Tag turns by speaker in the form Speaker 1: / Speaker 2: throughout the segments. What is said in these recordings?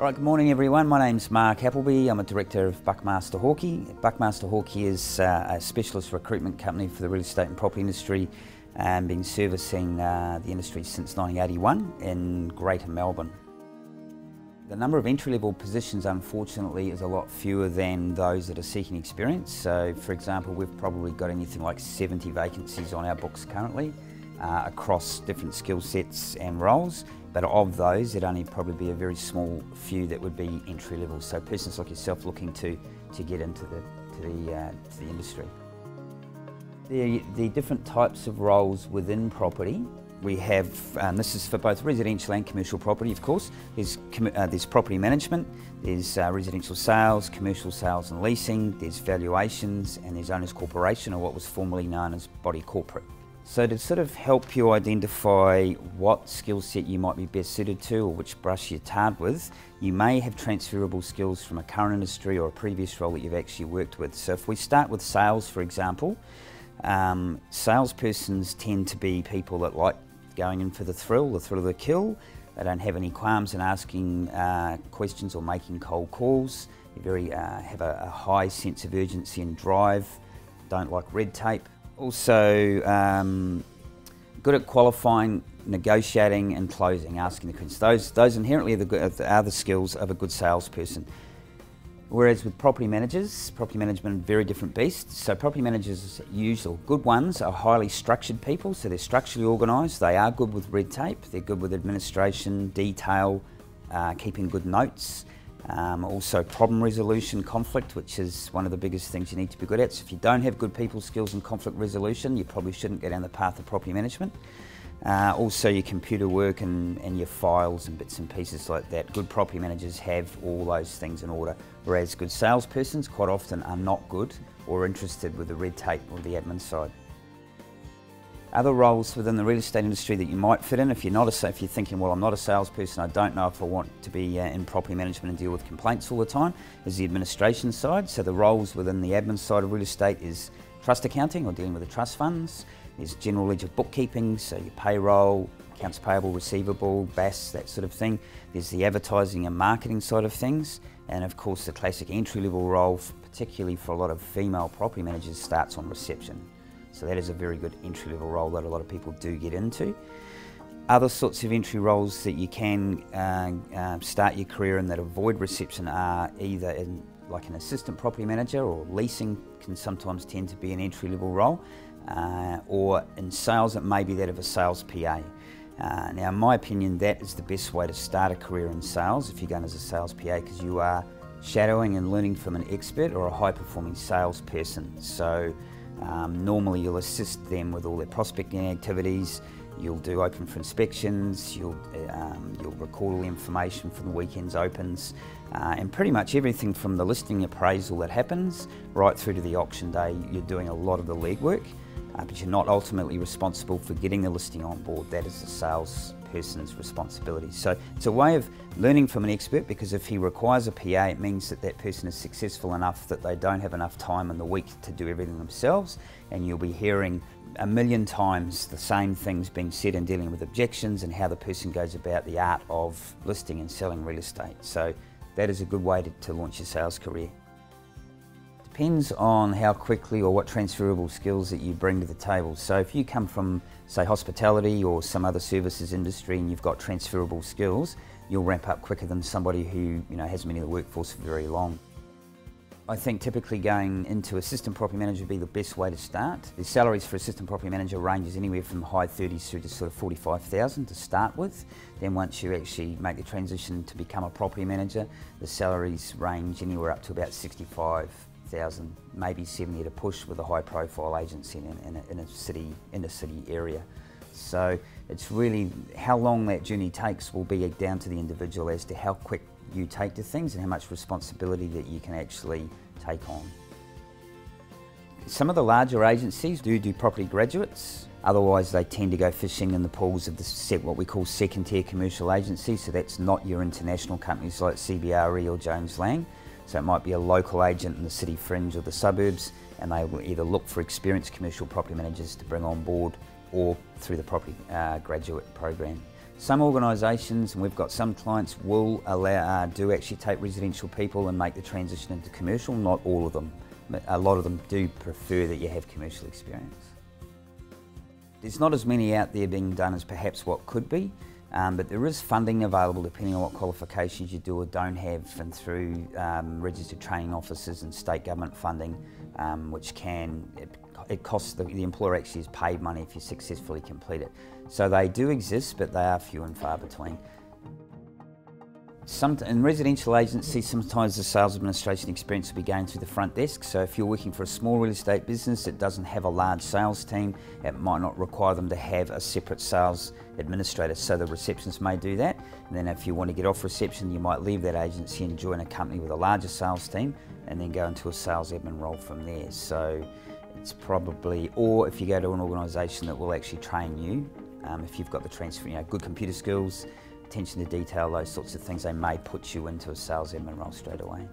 Speaker 1: All right, good morning everyone. My name's Mark Appleby. I'm a director of Buckmaster Hawkey. Buckmaster Hawkey is a specialist recruitment company for the real estate and property industry and been servicing the industry since 1981 in Greater Melbourne. The number of entry-level positions, unfortunately, is a lot fewer than those that are seeking experience. So, for example, we've probably got anything like 70 vacancies on our books currently across different skill sets and roles. But of those, there'd only probably be a very small few that would be entry level. So persons like yourself looking to get into the industry. The different types of roles within property. We have, this is for both residential and commercial property, of course. There's property management, there's residential sales, commercial sales and leasing, there's valuations, and there's owners corporation, or what was formerly known as body corporate. So to sort of help you identify what skill set you might be best suited to or which brush you're tarred with, you may have transferable skills from a current industry or a previous role that you've actually worked with. So if we start with sales, for example, salespersons tend to be people that like going in for the thrill of the kill. They don't have any qualms in asking questions or making cold calls. They have a high sense of urgency and drive, don't like red tape. Also good at qualifying, negotiating and closing, asking the questions. Those inherently are the skills of a good salesperson. Whereas with property management, very different beast. So property managers, usually good ones, are highly structured people, so they're structurally organised, they are good with red tape, they're good with administration, detail, keeping good notes. Also problem resolution, conflict, which is one of the biggest things you need to be good at. So if you don't have good people skills and conflict resolution, you probably shouldn't go down the path of property management. Also your computer work and your files and bits and pieces like that. Good property managers have all those things in order, whereas good salespersons quite often are not good or interested with the red tape or the admin side. Other roles within the real estate industry that you might fit in, if you're thinking, well, I'm not a salesperson, I don't know if I want to be in property management and deal with complaints all the time, is the administration side. So the roles within the admin side of real estate is trust accounting or dealing with the trust funds. There's general ledger bookkeeping, so your payroll, accounts payable, receivable, BAS, that sort of thing. There's the advertising and marketing side of things. And of course the classic entry-level role, particularly for a lot of female property managers, starts on reception. So that is a very good entry-level role that a lot of people do get into. Other sorts of entry roles that you can start your career in that avoid reception are either like an assistant property manager, or leasing can sometimes tend to be an entry-level role, or in sales it may be that of a sales PA. Now in my opinion that is the best way to start a career in sales if you're going as a sales PA, because you are shadowing and learning from an expert or a high-performing salesperson. So normally you'll assist them with all their prospecting activities, you'll do open for inspections, you'll record all the information from the weekend's opens, and pretty much everything from the listing appraisal that happens right through to the auction day. You're doing a lot of the legwork, but you're not ultimately responsible for getting the listing on board. That is the salesperson's responsibility. So it's a way of learning from an expert, because if he requires a PA, it means that that person is successful enough that they don't have enough time in the week to do everything themselves, and you'll be hearing a million times the same things being said in dealing with objections and how the person goes about the art of listing and selling real estate. So that is a good way to launch your sales career. Depends on how quickly or what transferable skills that you bring to the table. So if you come from, say, hospitality or some other services industry and you've got transferable skills, you'll ramp up quicker than somebody who hasn't been in the workforce for very long. I think typically going into assistant property manager would be the best way to start. The salaries for assistant property manager ranges anywhere from high 30s through to sort of 45,000 to start with. Then once you actually make the transition to become a property manager, the salaries range anywhere up to about 65,000, maybe 70 at a push with a high profile agency in a city area. So it's really how long that journey takes will be down to the individual as to how quick you take to things and how much responsibility that you can actually take on. Some of the larger agencies do property graduates, otherwise they tend to go fishing in the pools of what we call second tier commercial agencies, so that's not your international companies like CBRE or Jones Lang. So it might be a local agent in the city fringe or the suburbs, and they will either look for experienced commercial property managers to bring on board or through the property graduate program. Some organisations, and we've got some clients, will allow, do actually take residential people and make the transition into commercial. Not all of them. A lot of them do prefer that you have commercial experience. There's not as many out there being done as perhaps what could be, but there is funding available depending on what qualifications you do or don't have, and through registered training officers and state government funding, which it costs, the employer actually is paid money if you successfully complete it. So they do exist, but they are few and far between. In residential agencies, sometimes the sales administration experience will be going through the front desk. So if you're working for a small real estate business that doesn't have a large sales team, it might not require them to have a separate sales administrator. So the receptionist may do that. And then if you want to get off reception, you might leave that agency and join a company with a larger sales team and then go into a sales admin role from there. So it's probably, or if you go to an organisation that will actually train you, if you've got the transfer, good computer skills, attention to detail, those sorts of things, they may put you into a sales admin role straight away.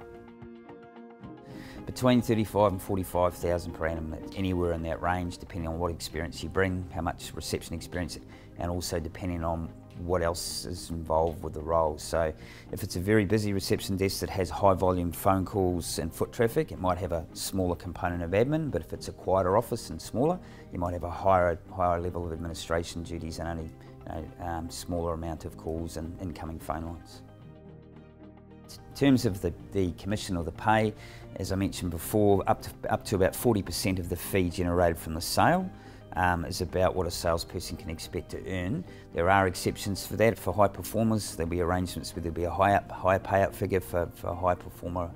Speaker 1: Between 35 and 45,000 per annum, anywhere in that range, depending on what experience you bring, how much reception experience, and also depending on what else is involved with the role. So if it's a very busy reception desk that has high volume phone calls and foot traffic, it might have a smaller component of admin, but if it's a quieter office and smaller, you might have a higher level of administration duties and only smaller amount of calls and incoming phone lines. In terms of the commission or the pay, as I mentioned before, up to about 40% of the fee generated from the sale is about what a salesperson can expect to earn. There are exceptions for that. For high performers, there'll be arrangements where there'll be a higher payout figure for high performer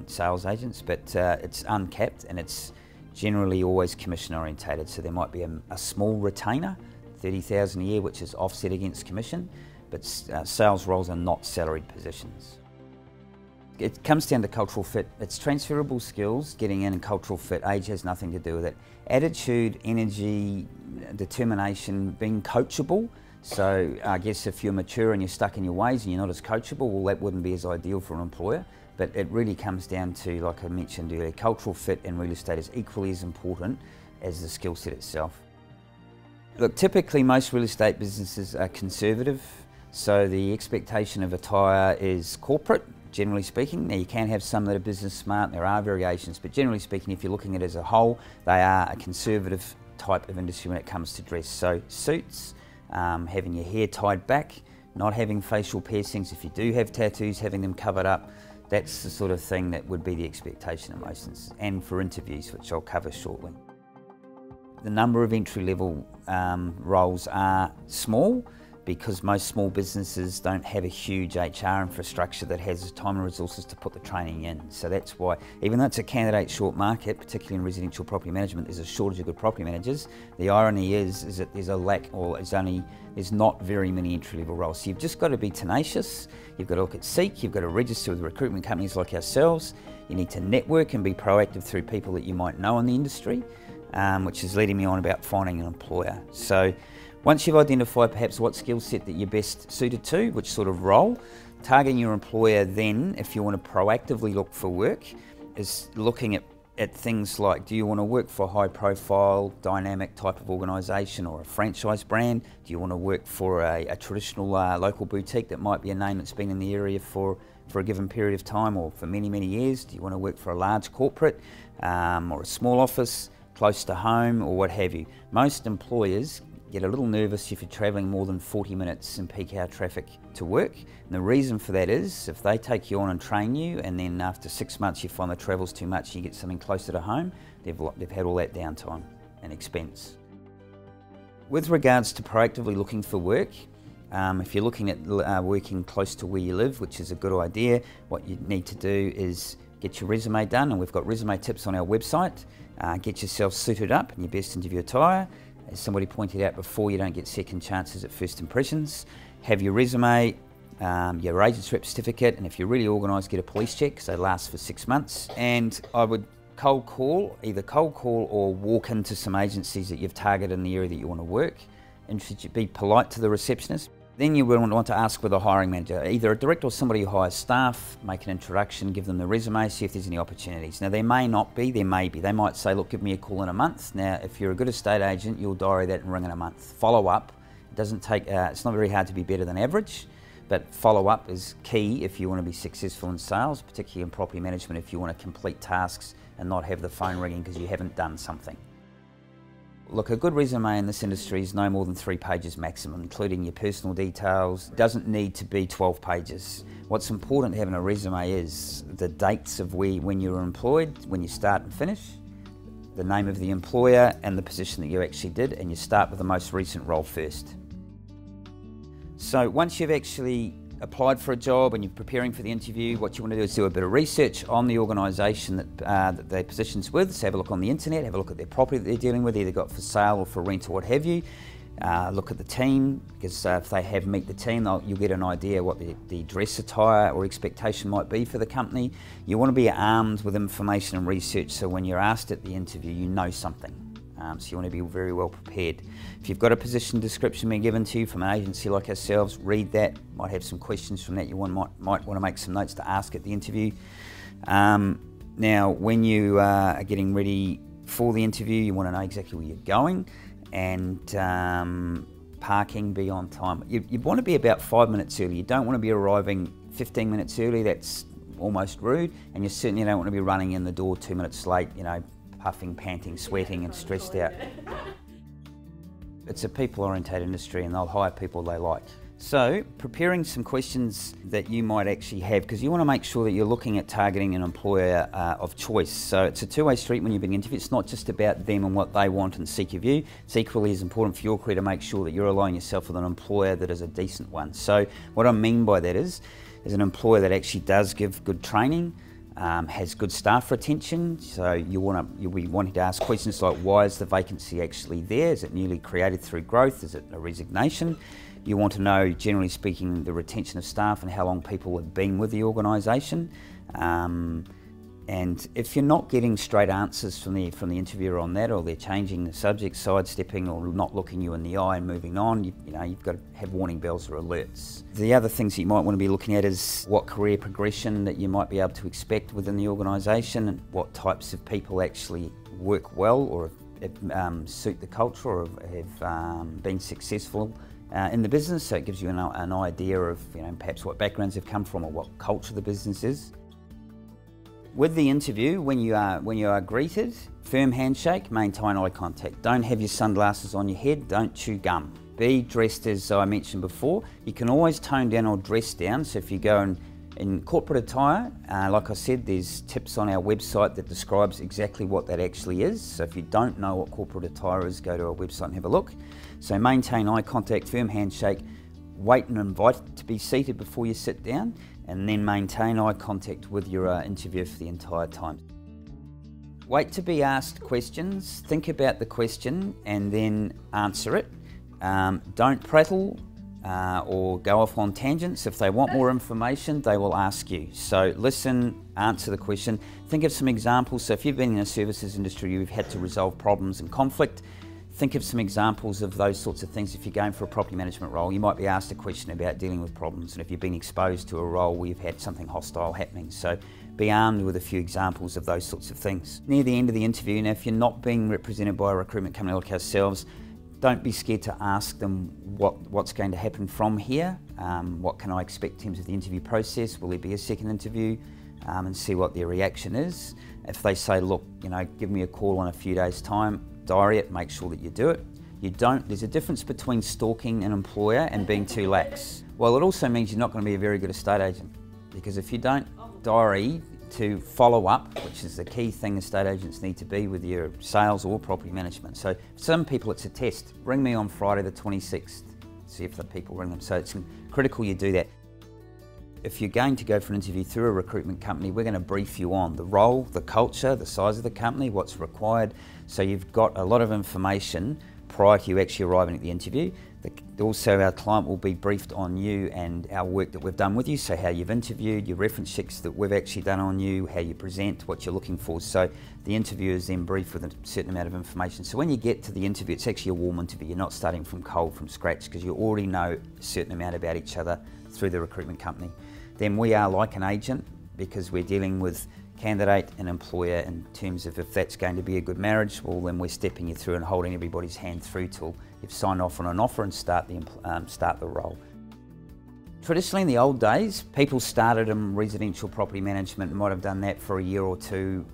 Speaker 1: sales agents, but it's uncapped and it's generally always commission orientated. So there might be a small retainer, 30,000 a year, which is offset against commission, but sales roles are not salaried positions. It comes down to cultural fit. It's transferable skills, getting in, and cultural fit. Age has nothing to do with it. Attitude, energy, determination, being coachable. So I guess if you're mature and you're stuck in your ways and you're not as coachable, well, that wouldn't be as ideal for an employer. But it really comes down to, like I mentioned earlier, cultural fit in real estate is equally as important as the skill set itself. Look, typically most real estate businesses are conservative, so the expectation of attire is corporate, generally speaking. Now you can have some that are business smart, and there are variations, but generally speaking, if you're looking at it as a whole, they are a conservative type of industry when it comes to dress. So suits, having your hair tied back, not having facial piercings. If you do have tattoos, having them covered up, that's the sort of thing that would be the expectation of most instances, and for interviews, which I'll cover shortly. The number of entry-level roles are small because most small businesses don't have a huge HR infrastructure that has the time and resources to put the training in. So that's why, even though it's a candidate short market, particularly in residential property management, there's a shortage of good property managers. The irony is that there's a lack, or there's not very many entry-level roles. So you've just got to be tenacious, you've got to look at Seek, you've got to register with recruitment companies like ourselves, you need to network and be proactive through people that you might know in the industry. Which is leading me on about finding an employer. So once you've identified perhaps what skill set that you're best suited to, which sort of role, targeting your employer then, if you want to proactively look for work, is looking at things like, do you want to work for a high profile, dynamic type of organisation or a franchise brand? Do you want to work for a traditional local boutique that might be a name that's been in the area for a given period of time or for many, many years? Do you want to work for a large corporate or a small office, close to home, or what have you? Most employers get a little nervous if you're travelling more than 40 minutes in peak hour traffic to work. And the reason for that is if they take you on and train you, and then after 6 months you find the travel's too much and you get something closer to home, they've had all that downtime and expense. With regards to proactively looking for work, if you're looking at working close to where you live, which is a good idea, what you need to do is get your resume done, and we've got resume tips on our website. Get yourself suited up in your best interview attire. As somebody pointed out before, you don't get second chances at first impressions. Have your resume, your agent's rep certificate, and if you're really organised, get a police check because they last for 6 months. And I would either cold call or walk into some agencies that you've targeted in the area that you want to work. And be polite to the receptionist. Then you will want to ask with a hiring manager, either a director or somebody who hires staff, make an introduction, give them the resume, see if there's any opportunities. Now there may not be, there may be. They might say, look, give me a call in a month. Now if you're a good estate agent, you'll diary that and ring in a month. Follow up It doesn't take, it's not very hard to be better than average, but follow-up is key if you want to be successful in sales, particularly in property management, if you want to complete tasks and not have the phone ringing because you haven't done something. Look, a good resume in this industry is no more than 3 pages maximum, including your personal details. It doesn't need to be 12 pages. What's important having a resume is the dates of when you were employed, when you start and finish, the name of the employer and the position that you actually did, and you start with the most recent role first. So once you've actually applied for a job and you're preparing for the interview, what you want to do is do a bit of research on the organisation that their position's with. So have a look on the internet, have a look at their property that they're dealing with, either got for sale or for rent or what have you. Look at the team, because if they have meet the team, you'll get an idea what the dress attire or expectation might be for the company. You want to be armed with information and research so when you're asked at the interview, you know something. So you want to be very well prepared. If you've got a position description being given to you from an agency like ourselves, read that. Might have some questions from that. You might want to make some notes to ask at the interview. Now, when you are getting ready for the interview, you want to know exactly where you're going, and parking, be on time. You want to be about 5 minutes early. You don't want to be arriving 15 minutes early. That's almost rude, and you certainly don't want to be running in the door 2 minutes late, you know, puffing, panting, sweating and stressed out. It's a people-oriented industry and they'll hire people they like. So, preparing some questions that you might actually have, because you want to make sure that you're looking at targeting an employer of choice. So it's a two-way street when you're being interviewed. It's not just about them and what they want and seek of you. It's equally as important for your career to make sure that you're aligning yourself with an employer that is a decent one. So what I mean by that is an employer that actually does give good training, has good staff retention, so you'll be wanting to ask questions like, why is the vacancy actually there? Is it newly created through growth? Is it a resignation? You want to know, generally speaking, the retention of staff and how long people have been with the organisation. And if you're not getting straight answers from the interviewer on that, or they're changing the subject, sidestepping, or not looking you in the eye and moving on, you've got to have warning bells or alerts. The other things that you might want to be looking at is what career progression that you might be able to expect within the organisation, and what types of people actually work well or suit the culture or have been successful in the business. So it gives you an idea of perhaps what backgrounds they've come from or what culture the business is. With the interview, when you are greeted, firm handshake, maintain eye contact. Don't have your sunglasses on your head, don't chew gum. Be dressed as I mentioned before. You can always tone down or dress down, so if you go in corporate attire, like I said, there's tips on our website that describes exactly what that actually is. So if you don't know what corporate attire is, go to our website and have a look. So maintain eye contact, firm handshake, wait and invite to be seated before you sit down, and then maintain eye contact with your interviewer for the entire time. Wait to be asked questions, think about the question and then answer it. Don't prattle or go off on tangents. If they want more information, they will ask you. So listen, answer the question, think of some examples. So if you've been in a services industry, you've had to resolve problems and conflict. Think of some examples of those sorts of things. If you're going for a property management role, you might be asked a question about dealing with problems, and if you've been exposed to a role where you've had something hostile happening. So be armed with a few examples of those sorts of things. Near the end of the interview, now if you're not being represented by a recruitment company like ourselves, don't be scared to ask them what's going to happen from here. What can I expect in terms of the interview process? Will there be a second interview? And see what their reaction is. If they say, look, give me a call in a few days' time, diary it, make sure that you do it. There's a difference between stalking an employer and being too lax. Well, it also means you're not going to be a very good estate agent, because if you don't diary to follow up, which is the key thing estate agents need to be with your sales or property management. So for some people it's a test. Ring me on Friday the 26th, see if the people ring them. So it's critical you do that. If you're going to go for an interview through a recruitment company, we're going to brief you on the role, the culture, the size of the company, what's required. So you've got a lot of information prior to you actually arriving at the interview. Also, our client will be briefed on you and our work that we've done with you, so how you've interviewed, your reference checks that we've actually done on you, how you present, what you're looking for. So the interviewer is then briefed with a certain amount of information. So when you get to the interview, it's actually a warm interview. You're not starting from cold, from scratch, because you already know a certain amount about each other through the recruitment company. Then we are like an agent, because we're dealing with candidate and employer in terms of if that's going to be a good marriage, well then we're stepping you through and holding everybody's hand through till you've signed off on an offer and start the role. Traditionally, in the old days, people started in residential property management and might have done that for a year or two,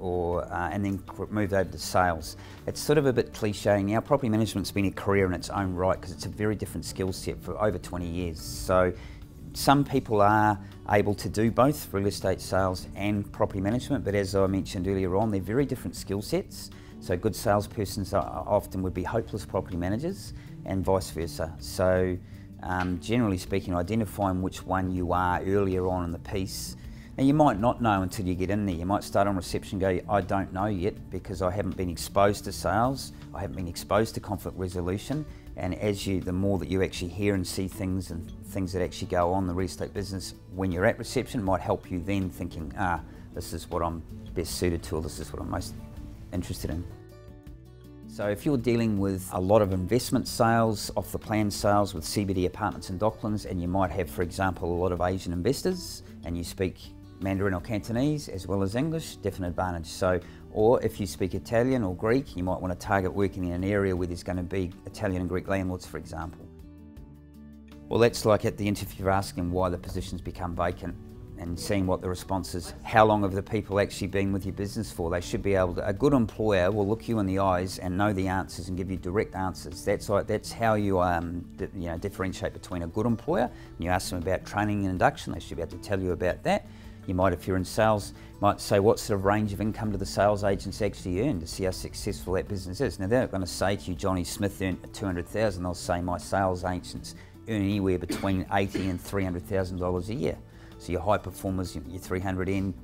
Speaker 1: and then moved over to sales. It's sort of a bit cliche now. Property management's been a career in its own right because it's a very different skill set for over 20 years. So some people are able to do both real estate sales and property management, but as I mentioned earlier on, they're very different skill sets. So good salespersons often would be hopeless property managers and vice versa. So generally speaking, identifying which one you are earlier on in the piece. Now you might not know until you get in there. You might start on reception and go, I don't know yet because I haven't been exposed to sales, I haven't been exposed to conflict resolution, and the more that you actually hear and see things and things that actually go on in the real estate business when you're at reception might help you then thinking, this is what I'm best suited to, or this is what I'm most interested in. So if you're dealing with a lot of investment sales, off the plan sales with CBD apartments and Docklands, and you might have, for example, a lot of Asian investors, and you speak Mandarin or Cantonese as well as English, definite advantage. So, or if you speak Italian or Greek, you might want to target working in an area where there's going to be Italian and Greek landlords, for example. Well, that's like at the interview asking why the positions become vacant and seeing what the response is. How long have the people actually been with your business for? They should be able to, a good employer will look you in the eyes and know the answers and give you direct answers. That's how you differentiate between a good employer. When you ask them about training and induction, they should be able to tell you about that. You might, if you're in sales, might say what sort of range of income do the sales agents actually earn to see how successful that business is. Now they're not going to say to you, Johnny Smith earned $200,000. They'll say my sales agents earn anywhere between $80,000 and $300,000 a year. So your high performers, your 300 in,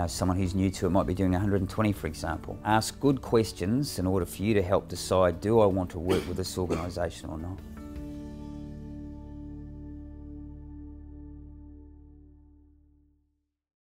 Speaker 1: someone who's new to it might be doing 120, for example. Ask good questions in order for you to help decide, do I want to work with this organisation or not?